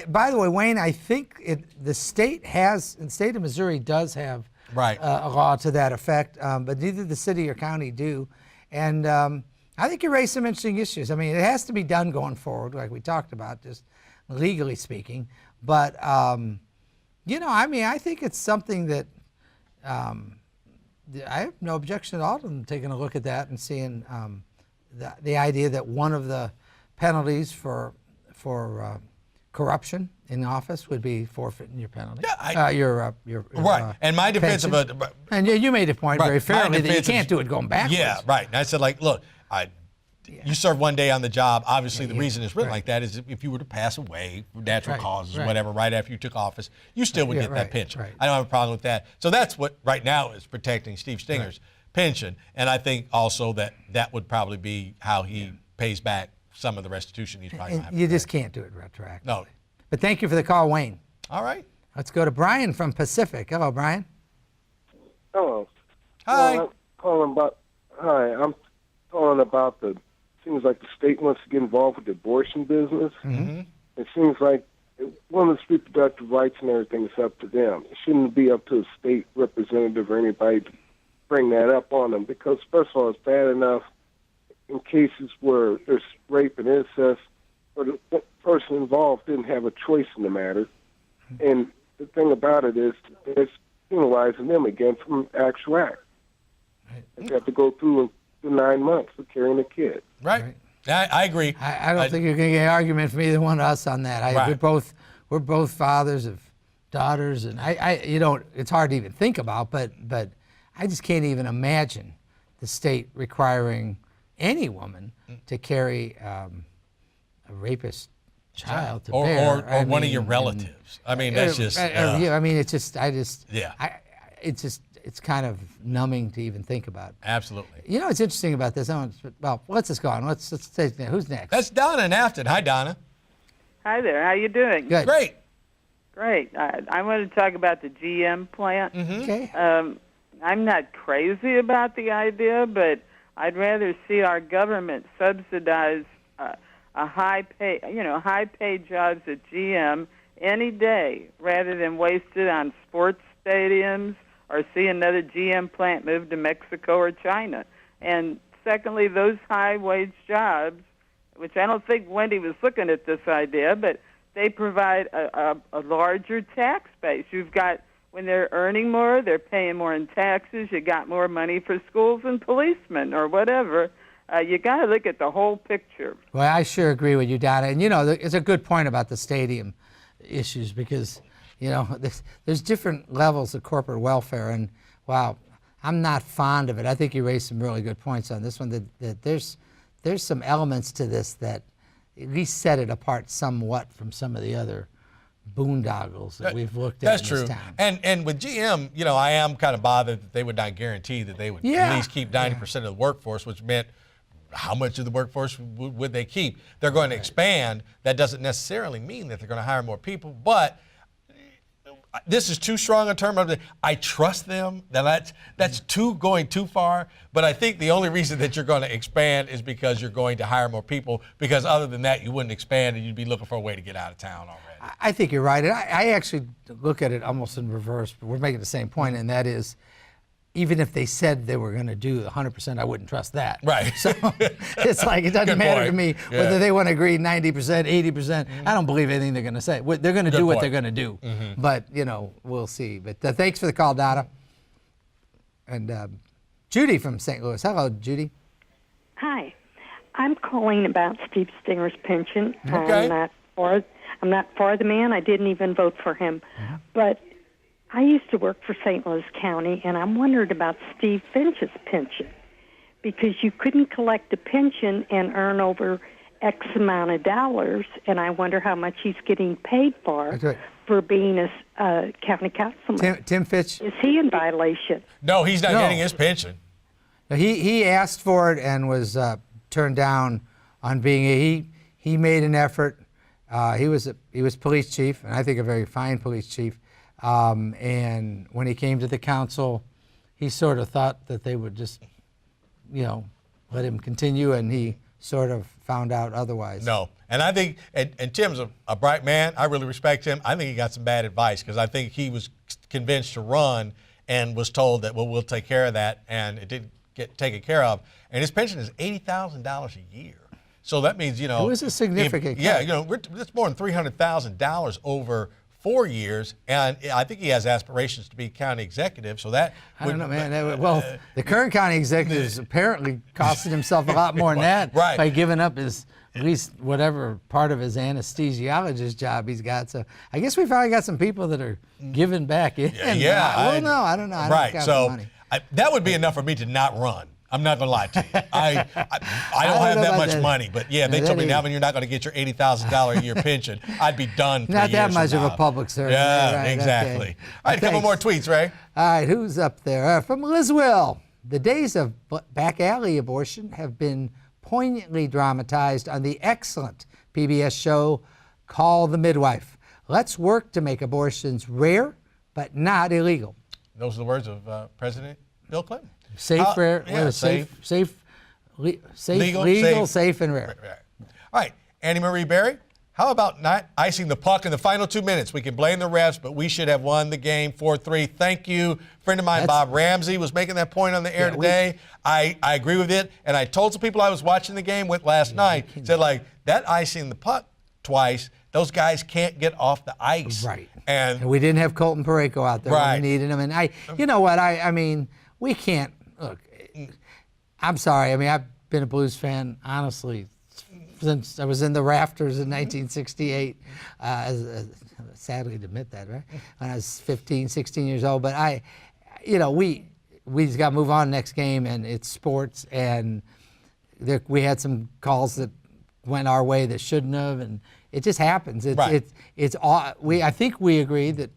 By the way, Wayne, I think the state of Missouri does have a law to that effect, but neither the city or county do. And I think you raised some interesting issues. I mean, it has to be done going forward, like we talked about, just legally speaking. But I mean, I think it's something that I have no objection at all to them taking a look at that and seeing the idea that one of the penalties for corruption in office would be forfeiting your penalty. Yeah, your right. And my defense of it, and you made a point very fairly that you can't do it going backwards. Yeah, right. And I said, like, look, you serve 1 day on the job. Obviously, the reason it's written like that is if you were to pass away for natural causes or whatever right after you took office, you still would get that pension. I don't have a problem with that. So that's what right now is protecting Steve Stinger's pension. And I think also that would probably be how he pays back some of the restitution he's probably going to have to pay. You just can't do it retroactively. No. But thank you for the call, Wayne. All right. Let's go to Brian from Pacific. Hello, Brian. Hello. Hi. I'm calling about seems like the state wants to get involved with the abortion business. Mm-hmm. It seems like one of the reproductive rights and everything is up to them. It shouldn't be up to a state representative or anybody to bring that up on them because, first of all, it's bad enough in cases where there's rape and incest, or the person involved didn't have a choice in the matter. And the thing about it is it's penalizing them again from actual act. They have to go through the 9 months of carrying a kid. Right. I agree. I don't think you're going to get an argument from either one of us on that. We're both fathers of daughters, and it's hard to even think about, but I just can't even imagine the state requiring any woman to carry a rapist child to bear. Or one of your relatives. I mean, that's just. Yeah, I mean, it's just. Yeah. It's kind of numbing to even think about. Absolutely. You know what's interesting about this? Well, let's just go on. Let's say who's next. That's Donna in Afton. Hi, Donna. Hi there. How you doing? Good. Great. Great. I want to talk about the GM plant. Okay. I'm not crazy about the idea, but I'd rather see our government subsidize high-paid jobs at GM any day rather than waste it on sports stadiums or see another GM plant move to Mexico or China. And secondly, those high-wage jobs, which I don't think Wendy was looking at this idea, but they provide a larger tax base. You've got, when they're earning more, they're paying more in taxes. You got more money for schools and policemen or whatever. You got to look at the whole picture. Well, I sure agree with you, Donna. And, you know, it's a good point about the stadium issues because, you know, there's different levels of corporate welfare. And, wow, I'm not fond of it. I think you raised some really good points on this one, that there's some elements to this that at least set it apart somewhat from some of the other boondoggles that we've looked at in this town. And with GM, you know, I am kind of bothered that they would not guarantee that they would at least keep 90% of the workforce, which meant how much of the workforce would they keep? They're going to expand. That doesn't necessarily mean that they're going to hire more people, but this is too strong a term. I trust them. That's going too far. But I think the only reason that you're going to expand is because you're going to hire more people. Because other than that, you wouldn't expand, and you'd be looking for a way to get out of town already. I think you're right. And I actually look at it almost in reverse. But we're making the same point, and that is, even if they said they were going to do 100%, I wouldn't trust that. Right. So it's like it doesn't matter to me whether they want to agree 90%, 80%. I don't believe anything they're going to say. They're going to do what they're going to do. But, you know, we'll see. But thanks for the call, Donna. And Judy from St. Louis. Hello, Judy. Hi. I'm calling about Steve Stinger's pension. Okay. I'm not for the man. I didn't even vote for him. But I used to work for St. Louis County, and I'm wondering about Steve Finch's pension, because you couldn't collect a pension and earn over X amount of dollars, and I wonder how much he's getting paid for being a county councilman. Tim Fitch. Is he in violation? No, he's not getting his pension. He asked for it and was turned down on being he made an effort. He was police chief, and I think a very fine police chief. And when he came to the council, he sort of thought that they would just, you know, let him continue, and he sort of found out otherwise. No, and I think, and Tim's a bright man. I really respect him. I think he got some bad advice, because I think he was convinced to run and was told that, well, we'll take care of that, and it didn't get taken care of. And his pension is $80,000 a year. So that means, you know, it was a significant yeah, you know, that's more than $300,000 over 4 years, and I think he has aspirations to be county executive. So that I don't know, man. Well, the current county executive is apparently costing himself a lot more than that by giving up his at least whatever part of his anesthesiologist job he's got. So I guess we finally got some people that are giving back in. Yeah. I don't know. I don't count the money. That would be enough for me to not run. I'm not going to lie to you. I don't have that much money, but yeah, they told me, Alvin, you're not going to get your $80,000 a year pension. I'd be done. Not that much of a public servant. Yeah, exactly. Okay. All right, a couple more tweets, Ray. All right, who's up there? From Lizwell. The days of back alley abortion have been poignantly dramatized on the excellent PBS show Call the Midwife. Let's work to make abortions rare, but not illegal. Those are the words of President Bill Clinton. Safe, rare, legal, safe, and rare. All right, Annie Marie Berry, how about not icing the puck in the final 2 minutes? We can blame the refs, but we should have won the game 4-3. Thank you. Friend of mine, Bob Ramsey, was making that point on the air today. I agree with it, and I told some people I was watching the game with last night, said, like, that icing the puck twice, those guys can't get off the ice. Right. And we didn't have Colton Parayko out there when we needed him. And you know what, I mean, we can't, look, I'm sorry. I mean, I've been a Blues fan, honestly, since I was in the rafters in 1968. Sadly to admit that, right? When I was 15, 16 years old. But we just got to move on next game, and it's sports. And we had some calls that went our way that shouldn't have, and it just happens. I think we agree that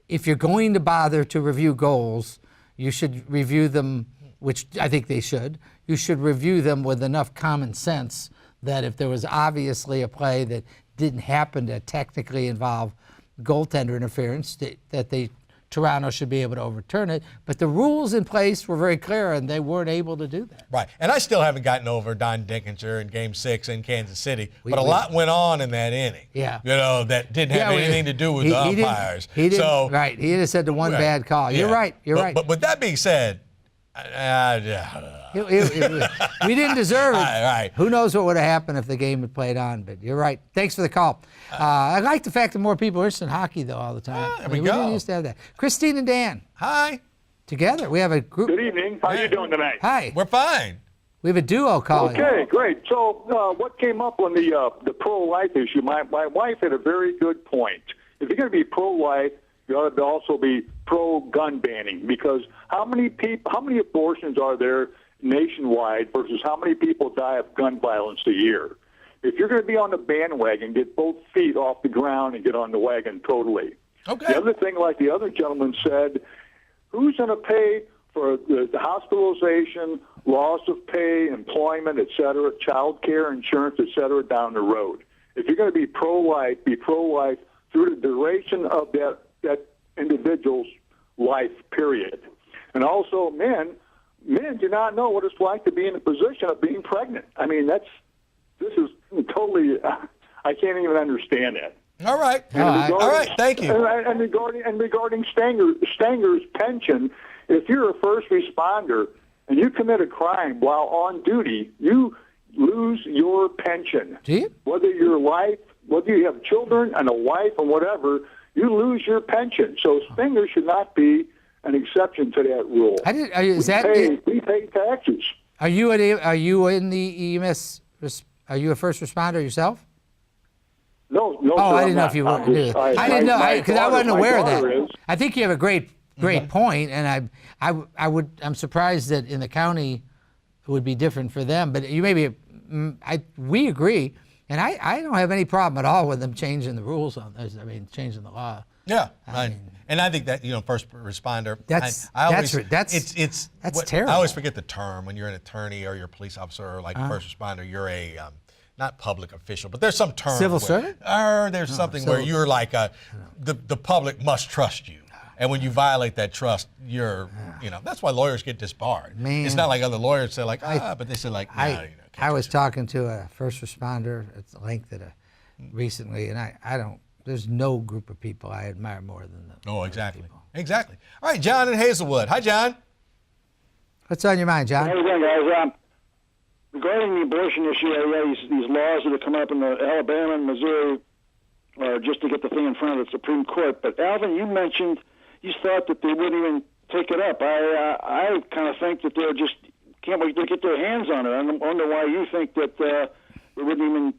if you're going to bother to review goals, you should review them, which I think they should. You should review them with enough common sense that if there was obviously a play that didn't happen to technically involve goaltender interference, that Toronto should be able to overturn it. But the rules in place were very clear, and they weren't able to do that. Right. And I still haven't gotten over Don Dickinson in Game 6 in Kansas City. But a lot went on in that inning. Yeah. That didn't have anything to do with the umpires. He just said the one bad call. You're right. But with that being said, we didn't deserve it. Right. Who knows what would have happened if the game had played on, but you're right. Thanks for the call. I like the fact that more people are interested in hockey, though, all the time. We didn't used to have that. Christine and Dan. Hi. Together. We have a group. Good evening. How are you doing tonight? Hi. We're fine. We have a duo calling. Okay, great. So what came up on the pro-life issue, my wife had a very good point. If you're going to be pro-life, you ought to also be pro-gun banning, because how many abortions are there nationwide versus how many people die of gun violence a year? If you're going to be on the bandwagon, get both feet off the ground and get on the wagon totally. Okay. The other thing, like the other gentleman said, who's going to pay for the hospitalization, loss of pay, employment, et cetera, child care, insurance, et cetera, down the road? If you're going to be pro-life through the duration of that individual's life, period. And also, men do not know what it's like to be in a position of being pregnant. I mean, this is totally, I can't even understand it. All right. All right. Thank you. And regarding Stanger's pension, if you're a first responder and you commit a crime while on duty, you lose your pension. Do you? Whether you have children and a wife and whatever, you lose your pension. So Stinger should not be an exception to that rule. We pay taxes. Are you in the EMS? Are you a first responder yourself? No. Oh, sir, I didn't know if you were. I didn't know, because I wasn't aware of that. Is. I think you have a great point, and I'm surprised that in the county it would be different for them. But we agree. And I don't have any problem at all with them changing the rules on this. I mean, changing the law. Yeah, and I think that first responder. That's terrible. I always forget the term when you're an attorney or you're a police officer or like a first responder. You're a not public official, but there's some term. Civil servant. There's something where you're like the public must trust you. And when you violate that trust, that's why lawyers get disbarred. Man. It's not like other lawyers say but they say I was talking to a first responder at length recently, and I don't. There's no group of people I admire more than them. Oh, exactly. Exactly. All right, John in Hazelwood. Hi, John. What's on your mind, John? Hey, guys. Regarding the abortion issue, these laws that have come up in Alabama and Missouri just to get the thing in front of the Supreme Court. But Alvin, you mentioned you thought that they wouldn't even take it up. I kind of think that they're just can't wait to get their hands on it. I wonder why you think that they wouldn't even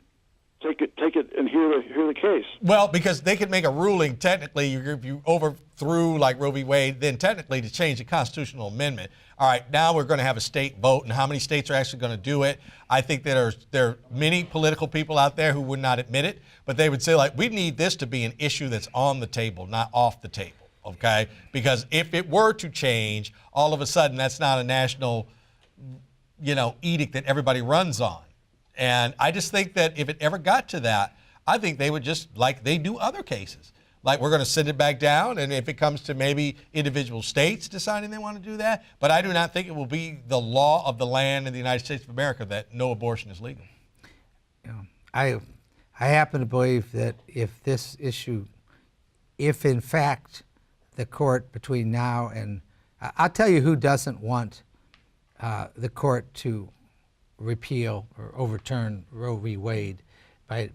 take it and hear the case. Well, because they could make a ruling technically, if you overthrew like Roe v. Wade, then technically to change the constitutional amendment. All right, now we're going to have a state vote, and how many states are actually going to do it? I think that there are many political people out there who would not admit it, but they would say, we need this to be an issue that's on the table, not off the table, okay? Because if it were to change, all of a sudden that's not a national, edict that everybody runs on. And I just think that if it ever got to that, I think they would just, like they do other cases, we're going to send it back down, and if it comes to maybe individual states deciding they want to do that, but I do not think it will be the law of the land in the United States of America that no abortion is legal. I happen to believe that if this issue, if in fact the court between now and, I'll tell you who doesn't want the court to repeal or overturn Roe v. Wade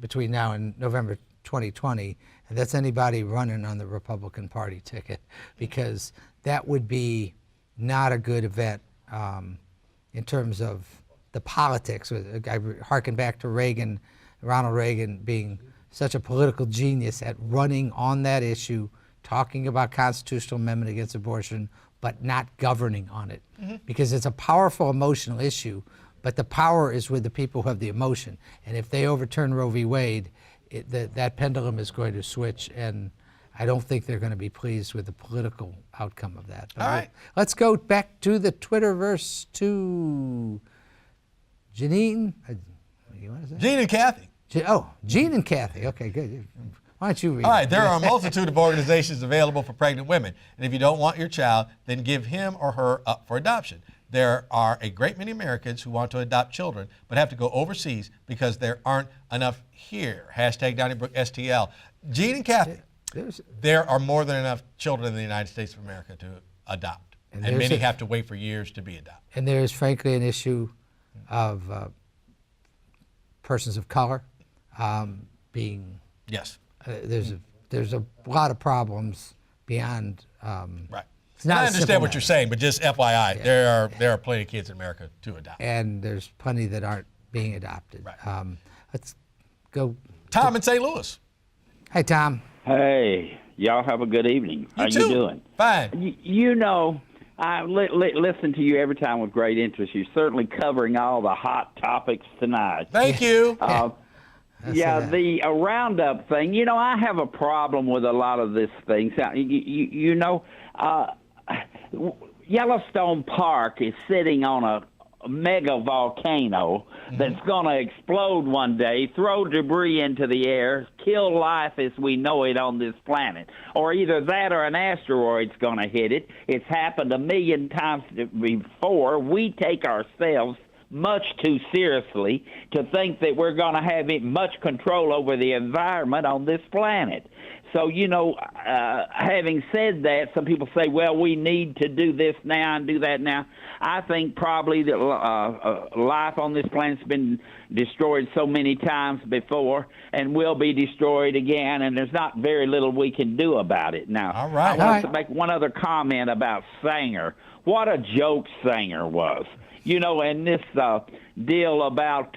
between now and November 2020, and that's anybody running on the Republican Party ticket, because that would be not a good event in terms of the politics. I harken back to Ronald Reagan being such a political genius at running on that issue, talking about constitutional amendment against abortion, but not governing on it, because it's a powerful emotional issue. but the power is with the people who have the emotion. And if they overturn Roe v. Wade, that pendulum is going to switch, and I don't think they're going to be pleased with the political outcome of that. But all right. Let's go back to the Twitterverse to Janine. You want to say? Gene and Kathy. Gene and Kathy. Okay, good. Why don't you read All it? right, there are a multitude of organizations available for pregnant women, and if you don't want your child, then give him or her up for adoption. There are a great many Americans who want to adopt children, but have to go overseas because there aren't enough here. Hashtag Donnybrook STL. Gene and Kathy, there are more than enough children in the United States of America to adopt, and many have to wait for years to be adopted. And there is, frankly, an issue of persons of color being. Yes. There's a lot of problems beyond. Right. It's not I a understand simple what you're saying, but just FYI, there are plenty of kids in America to adopt. And there's plenty that aren't being adopted. Right. Let's go. Tom in St. Louis. Hi, Tom. Hey, y'all have a good evening. How you doing? Fine. You know, I listen to you every time with great interest. You're certainly covering all the hot topics tonight. Thank you. Yeah, the Roundup thing. You know, I have a problem with a lot of this thing. So, you know, Yellowstone Park is sitting on a mega volcano that's going to explode one day, throw debris into the air, kill life as we know it on this planet. Or either that or an asteroid's going to hit it. It's happened 1 million times before. We take ourselves much too seriously to think that we're going to have much control over the environment on this planet. So, you know, having said that, some people say, well, we need to do this now and do that now. I think probably that life on this planet's been destroyed so many times before and will be destroyed again, and there's not very little we can do about it. Now, all right. I want to make one other comment about Sanger. What a joke Sanger was. You know, and this deal about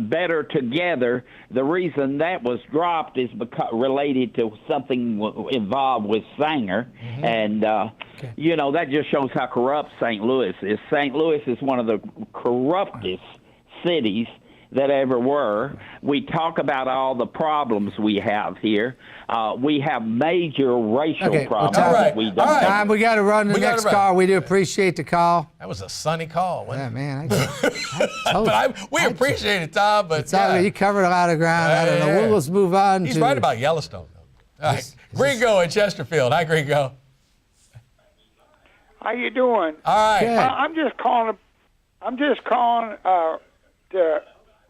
Better Together, the reason that was dropped is related to something involved with Sanger. Mm-hmm. And, you know, that just shows how corrupt St. Louis is. St. Louis is one of the corruptest cities that ever were. We talk about all the problems we have here. We have major racial problems. Well, we Tom, we got to run the next call. We do appreciate the call. That was a sunny call, wasn't it? Man. We appreciate it, Tom. But you covered a lot of ground. I don't know. Let's move on. He's right about Yellowstone, though. All right. Gringo in Chesterfield. Hi, Gringo. How you doing? All right. I'm just calling to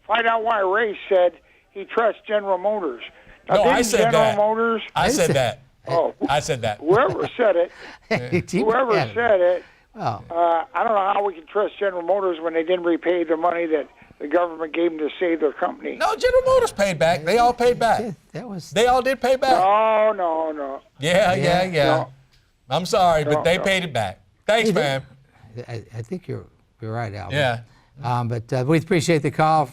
find out why Ray said he trusts General Motors. Now, no, I said General that. Motors? I said that. Oh, I said that. Whoever said it, well, I don't know how we can trust General Motors when they didn't repay the money that the government gave them to save their company. No, General Motors paid back. They all paid back. They all did pay back. No. Yeah. No. I'm sorry, but they paid it back. Thanks, man. I think you're right, Alvin. Yeah. But we appreciate the call.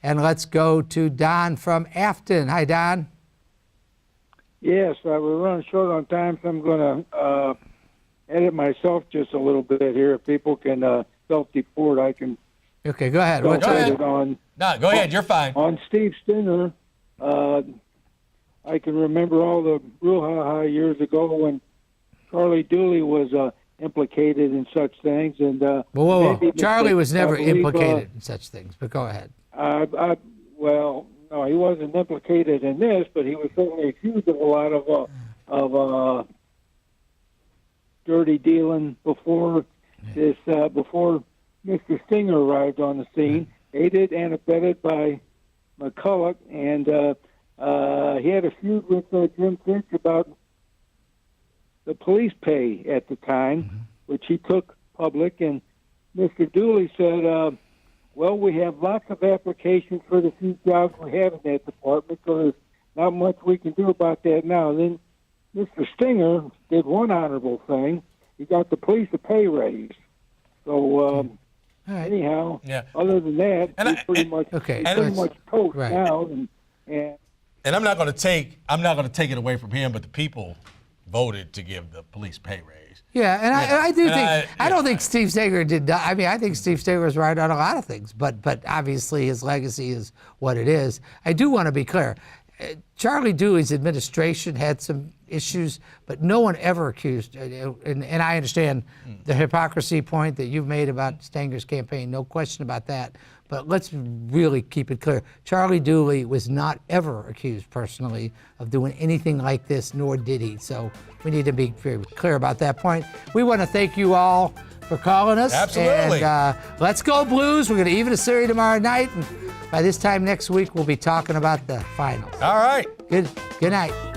And let's go to Don from Afton. Hi, Don. Yes, we're running short on time, so I'm going to edit myself just a little bit here. If people can self-deport, I can. Okay, go ahead. Go ahead. You're fine. On Steve Stinger, I can remember all the brouhaha years ago when Charlie Dooley was implicated in such things. And whoa. Charlie was never implicated in such things, but go ahead. Well, no, he wasn't implicated in this, but he was certainly accused of a lot of dirty dealing before before Mr. Stinger arrived on the scene, aided and abetted by McCulloch, and he had a feud with Jim Finch about the police pay at the time, which he took public, and Mr. Dooley said, well, we have lots of applications for the few jobs we have in that department, so there's not much we can do about that now. Then Mr. Stinger did one honorable thing. He got the police a pay raise. So anyhow, other than that, he's pretty much toast now. And I'm not going to take it away from him, but the people voted to give the police pay raise. Yeah, and I do think I don't think Steve Steger did. I mean, I think Steve Steger was right on a lot of things, but obviously his legacy is what it is. I do want to be clear. Charlie Dooley's administration had some issues, but no one ever accused, and I understand the hypocrisy point that you've made about Stanger's campaign, no question about that, but let's really keep it clear. Charlie Dooley was not ever accused personally of doing anything like this, nor did he, so we need to be very clear about that point. We want to thank you all for calling us. Absolutely. And let's go Blues. We're going to even a series tomorrow night, and by this time next week, we'll be talking about the finals. All right. Good night.